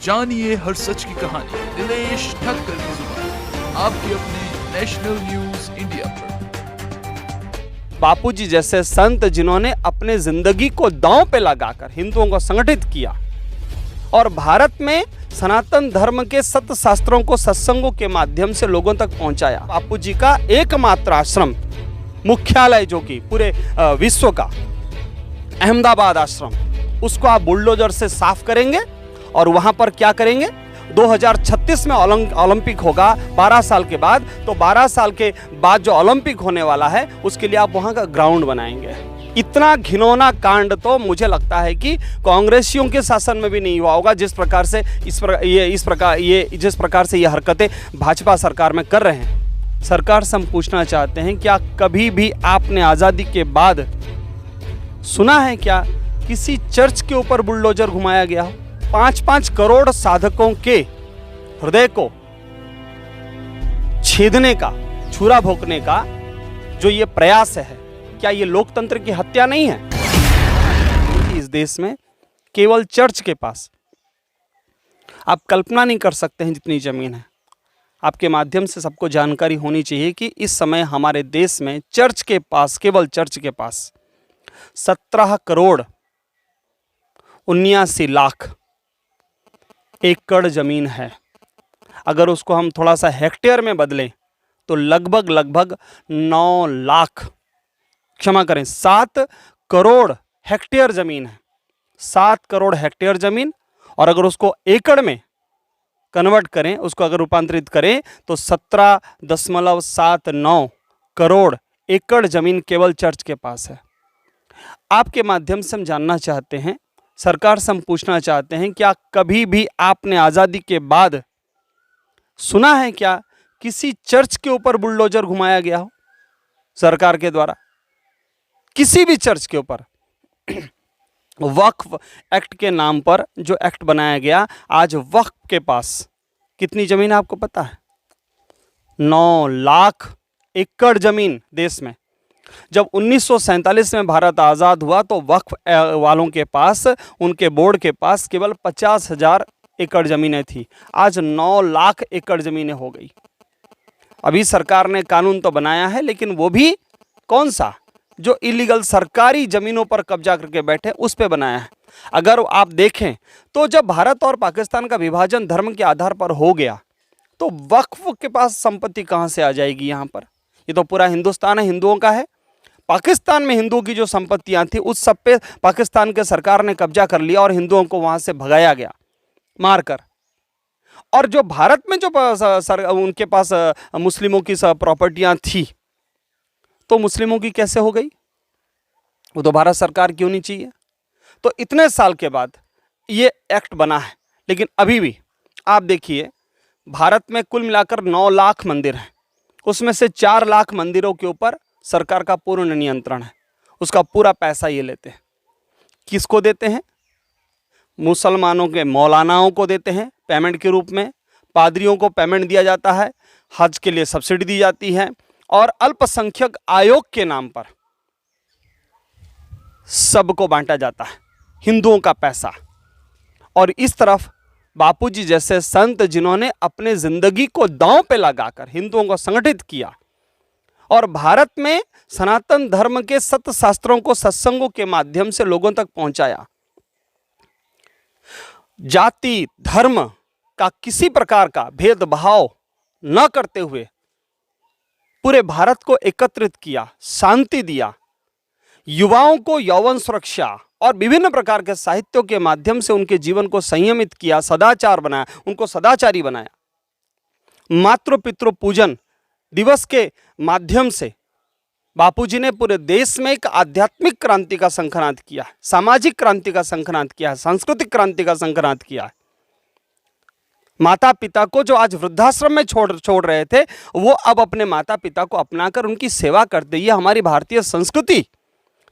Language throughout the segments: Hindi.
जानिए हर सच की कहानी दिनेश ठक्कर की जुबान आपके अपने नेशनल न्यूज इंडिया पर। बापूजी जैसे संत जिन्होंने अपने जिंदगी को दांव पे लगाकर हिंदुओं को संगठित किया और भारत में सनातन धर्म के सत्य शास्त्रों को सत्संगों के माध्यम से लोगों तक पहुंचाया। बापूजी का एकमात्र आश्रम मुख्यालय जो कि पूरे विश्व का अहमदाबाद आश्रम, उसको आप बुलडोजर से साफ करेंगे और वहां पर क्या करेंगे, 2036 में ओलंपिक होगा 12 साल के बाद, तो 12 साल के बाद जो ओलंपिक होने वाला है उसके लिए आप वहां का ग्राउंड बनाएंगे। इतना घिनौना कांड तो मुझे लगता है कि कांग्रेसियों के शासन में भी नहीं हुआ होगा जिस प्रकार से जिस प्रकार से ये हरकतें भाजपा सरकार में कर रहे हैं। सरकार से हम पूछना चाहते हैं, क्या कभी भी आपने आज़ादी के बाद सुना है क्या किसी चर्च के ऊपर बुलडोजर घुमाया गया हो? 5-5 करोड़ साधकों के हृदय को छेदने का, छुरा भोंकने का जो ये प्रयास है, क्या ये लोकतंत्र की हत्या नहीं है? इस देश में केवल चर्च के पास, आप कल्पना नहीं कर सकते हैं जितनी जमीन है। आपके माध्यम से सबको जानकारी होनी चाहिए कि इस समय हमारे देश में चर्च के पास, केवल चर्च के पास 17 करोड़ 79 लाख एकड़ जमीन है। अगर उसको हम थोड़ा सा हेक्टेयर में बदलें तो लगभग 9 लाख, क्षमा करें, 7 करोड़ हेक्टेयर जमीन है। 7 करोड़ हेक्टेयर जमीन, और अगर उसको एकड़ में कन्वर्ट करें, उसको अगर रूपांतरित करें तो 17.79 करोड़ एकड़ जमीन केवल चर्च के पास है। आपके माध्यम से हम जानना चाहते हैं, सरकार से हम पूछना चाहते हैं, क्या कभी भी आपने आज़ादी के बाद सुना है क्या किसी चर्च के ऊपर बुलडोजर घुमाया गया हो सरकार के द्वारा? किसी भी चर्च के ऊपर वक्फ एक्ट के नाम पर जो एक्ट बनाया गया, आज वक्फ के पास कितनी जमीन है आपको पता है? 9 लाख एकड़ जमीन देश में। जब 1947 में भारत आज़ाद हुआ तो वक्फ वालों के पास, उनके बोर्ड के पास केवल 50,000 एकड़ ज़मीनें थी। आज 9 लाख एकड़ ज़मीनें हो गई। अभी सरकार ने कानून तो बनाया है, लेकिन वो भी कौन सा, जो इलीगल सरकारी ज़मीनों पर कब्जा करके बैठे उस पे बनाया है। अगर आप देखें तो जब भारत और पाकिस्तान का विभाजन धर्म के आधार पर हो गया तो वक्फ के पास संपत्ति कहाँ से आ जाएगी? यहाँ पर ये तो पूरा हिंदुस्तान है, हिंदुओं का है। पाकिस्तान में हिंदुओं की जो संपत्तियां थी उस सब पे पाकिस्तान के सरकार ने कब्जा कर लिया और हिंदुओं को वहां से भगाया गया मारकर। और जो भारत में जो उनके पास मुस्लिमों की प्रॉपर्टियां थी, तो मुस्लिमों की कैसे हो गई? वो तो भारत सरकार की होनी चाहिए। तो इतने साल के बाद ये एक्ट बना है, लेकिन अभी भी आप देखिए भारत में कुल मिलाकर 9 लाख मंदिर हैं, उसमें से 4 लाख मंदिरों के ऊपर सरकार का पूर्ण नियंत्रण है। उसका पूरा पैसा ये लेते हैं। किसको देते हैं? मुसलमानों के मौलानाओं को देते हैं पेमेंट के रूप में, पादरियों को पेमेंट दिया जाता है, हज के लिए सब्सिडी दी जाती है, और अल्पसंख्यक आयोग के नाम पर सबको बांटा जाता है हिंदुओं का पैसा। और इस तरफ बापूजी जैसे संत जिन्होंने अपने जिंदगी को दांव पे लगाकर हिंदुओं को संगठित किया और भारत में सनातन धर्म के सत्य शास्त्रों को सत्संगों के माध्यम से लोगों तक पहुंचाया। जाति धर्म का किसी प्रकार का भेदभाव न करते हुए पूरे भारत को एकत्रित किया, शांति दिया, युवाओं को यौवन सुरक्षा और विभिन्न प्रकार के साहित्यों के माध्यम से उनके जीवन को संयमित किया, सदाचार बनाया, उनको सदाचारी बनाया। मातृ पितृ पूजन दिवस के माध्यम से बापूजी ने पूरे देश में एक आध्यात्मिक क्रांति का संक्रांत किया, सामाजिक क्रांति का संक्रांत किया, सांस्कृतिक क्रांति का संक्रांत किया। माता पिता को जो आज वृद्धाश्रम में छोड़ रहे थे, वो अब अपने माता पिता को अपनाकर उनकी सेवा करते। ये हमारी भारतीय संस्कृति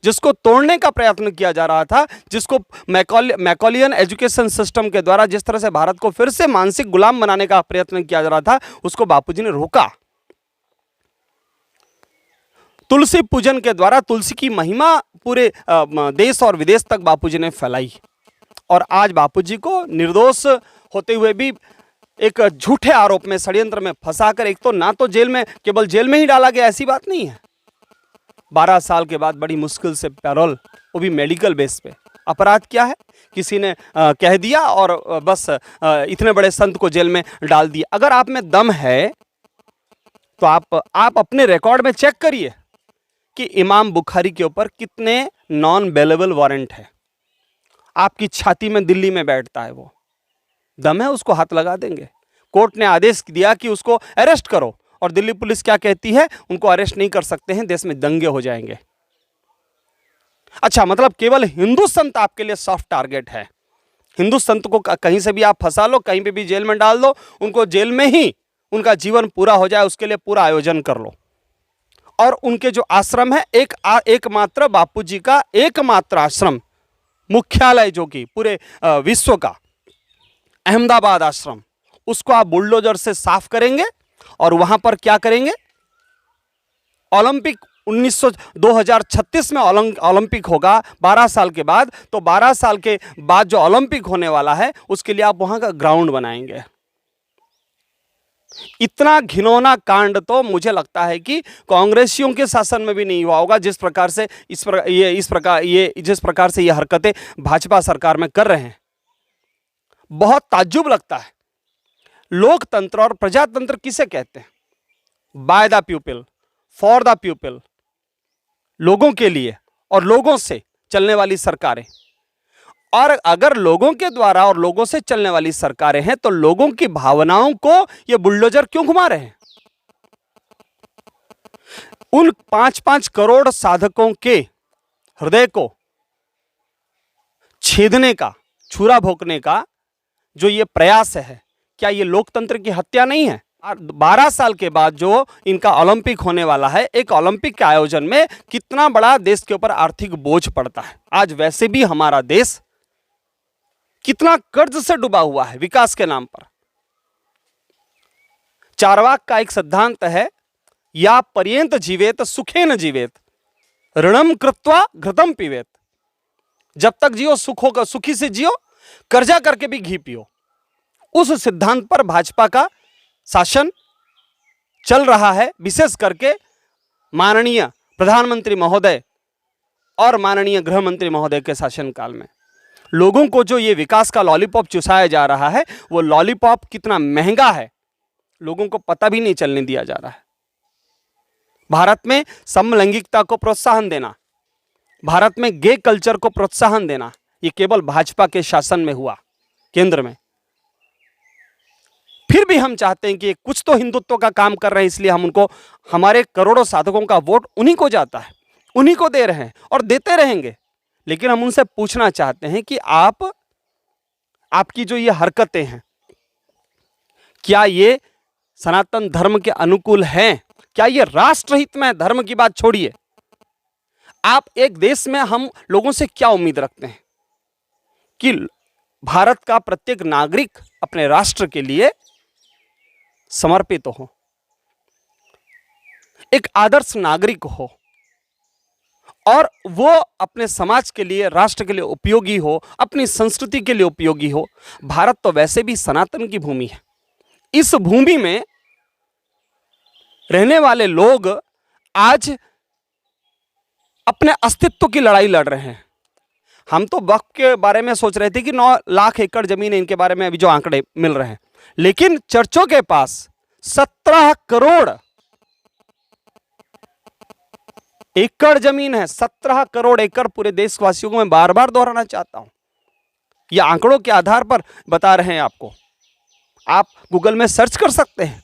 जिसको तोड़ने का प्रयत्न किया जा रहा था, जिसको मैकॉलियन एजुकेशन सिस्टम के द्वारा जिस तरह से भारत को फिर से मानसिक गुलाम बनाने का प्रयत्न किया जा रहा था, उसको बापूजी ने रोका। तुलसी पूजन के द्वारा तुलसी की महिमा पूरे देश और विदेश तक बापूजी ने फैलाई। और आज बापूजी को निर्दोष होते हुए भी एक झूठे आरोप में, षड्यंत्र में फंसाकर एक तो ना तो जेल में, केवल जेल में ही डाला गया, ऐसी बात नहीं है। 12 साल के बाद बड़ी मुश्किल से पैरोल, वो भी मेडिकल बेस पे। अपराध क्या है? किसी ने कह दिया और बस इतने बड़े संत को जेल में डाल दिया। अगर आप में दम है तो आप अपने रिकॉर्ड में चेक करिए कि इमाम बुखारी के ऊपर कितने नॉन बेलेबल वारंट है। आपकी छाती में दिल्ली में बैठता है वो, दम है, उसको हाथ लगा देंगे। कोर्ट ने आदेश दिया कि उसको अरेस्ट करो, और दिल्ली पुलिस क्या कहती है? उनको अरेस्ट नहीं कर सकते हैं, देश में दंगे हो जाएंगे। अच्छा, मतलब केवल हिंदू संत आपके लिए सॉफ्ट टारगेट है। हिंदू संत को कहीं से भी आप फंसा लो, कहीं पे भी जेल में डाल दो, उनको जेल में ही उनका जीवन पूरा हो जाए, उसके लिए पूरा आयोजन कर लो। और उनके जो आश्रम है, एकमात्र बापूजी का एकमात्र आश्रम, मुख्यालय जो कि पूरे विश्व का, अहमदाबाद आश्रम, उसको आप बुलडोजर से साफ करेंगे और वहां पर क्या करेंगे? ओलंपिक 2036 में ओलंपिक होगा 12 साल के बाद, तो 12 साल के बाद जो ओलंपिक होने वाला है उसके लिए आप वहां का ग्राउंड बनाएंगे। इतना घिनौना कांड तो मुझे लगता है कि कांग्रेसियों के शासन में भी नहीं हुआ होगा, जिस प्रकार से जिस प्रकार से ये हरकतें भाजपा सरकार में कर रहे हैं। बहुत ताज्जुब लगता है। लोकतंत्र और प्रजातंत्र किसे कहते हैं? By the people, for the people, लोगों के लिए और लोगों से चलने वाली सरकारें। और अगर लोगों के द्वारा और लोगों से चलने वाली सरकारें हैं, तो लोगों की भावनाओं को ये बुलडोजर क्यों घुमा रहे हैं? उन 5-5 करोड़ साधकों के हृदय को छेदने का, छुरा भोंकने का जो ये प्रयास है, क्या ये लोकतंत्र की हत्या नहीं है? 12 साल के बाद जो इनका ओलंपिक होने वाला है, एक ओलंपिक के आयोजन में कितना बड़ा देश के ऊपर आर्थिक बोझ पड़ता है। आज वैसे भी हमारा देश कितना कर्ज से डूबा हुआ है विकास के नाम पर। चारवाक का एक सिद्धांत है, या पर्यंत जीवेत सुखेन जीवेत, ऋणम कृत्वा घृतम पीवेत। जब तक जियो सुख होगा, सुखी से जियो, कर्जा करके भी घी पियो। उस सिद्धांत पर भाजपा का शासन चल रहा है, विशेष करके माननीय प्रधानमंत्री महोदय और माननीय गृह मंत्री महोदय के शासनकाल में। लोगों को जो ये विकास का लॉलीपॉप चुसाया जा रहा है, वो लॉलीपॉप कितना महंगा है लोगों को पता भी नहीं चलने दिया जा रहा है। भारत में समलैंगिकता को प्रोत्साहन देना, भारत में गे कल्चर को प्रोत्साहन देना, ये केवल भाजपा के शासन में हुआ, केंद्र में। फिर भी हम चाहते हैं कि कुछ तो हिंदुत्व का काम कर रहे हैं, इसलिए हम उनको, हमारे करोड़ों साधकों का वोट उन्हीं को जाता है, उन्हीं को दे रहे हैं और देते रहेंगे। लेकिन हम उनसे पूछना चाहते हैं कि आपकी जो ये हरकतें हैं, क्या ये सनातन धर्म के अनुकूल हैं? क्या ये राष्ट्रहित में? धर्म की बात छोड़िए, आप एक देश में हम लोगों से क्या उम्मीद रखते हैं कि भारत का प्रत्येक नागरिक अपने राष्ट्र के लिए समर्पित हो, एक आदर्श नागरिक हो, और वो अपने समाज के लिए, राष्ट्र के लिए उपयोगी हो, अपनी संस्कृति के लिए उपयोगी हो। भारत तो वैसे भी सनातन की भूमि है। इस भूमि में रहने वाले लोग आज अपने अस्तित्व की लड़ाई लड़ रहे हैं। हम तो वक्फ के बारे में सोच रहे थे कि 9 लाख एकड़ जमीन है, इनके बारे में अभी जो आंकड़े मिल रहे हैं, लेकिन चर्चों के पास 17 करोड़ एकड़ जमीन है। 17 करोड़ एकड़ पूरे देशवासियों को मैं बार बार दोहराना चाहता हूं, यह आंकड़ों के आधार पर बता रहे हैं आपको। आप गूगल में सर्च कर सकते हैं।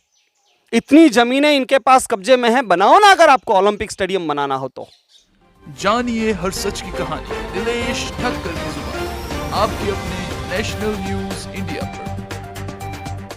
इतनी जमीनें इनके पास कब्जे में हैं। बनाओ ना, अगर आपको ओलंपिक स्टेडियम बनाना हो तो। जानिए हर सच की कहानी दिनेश ठक्कर की जुबान, आपके अपने नेशनल न्यूज इंडिया पर।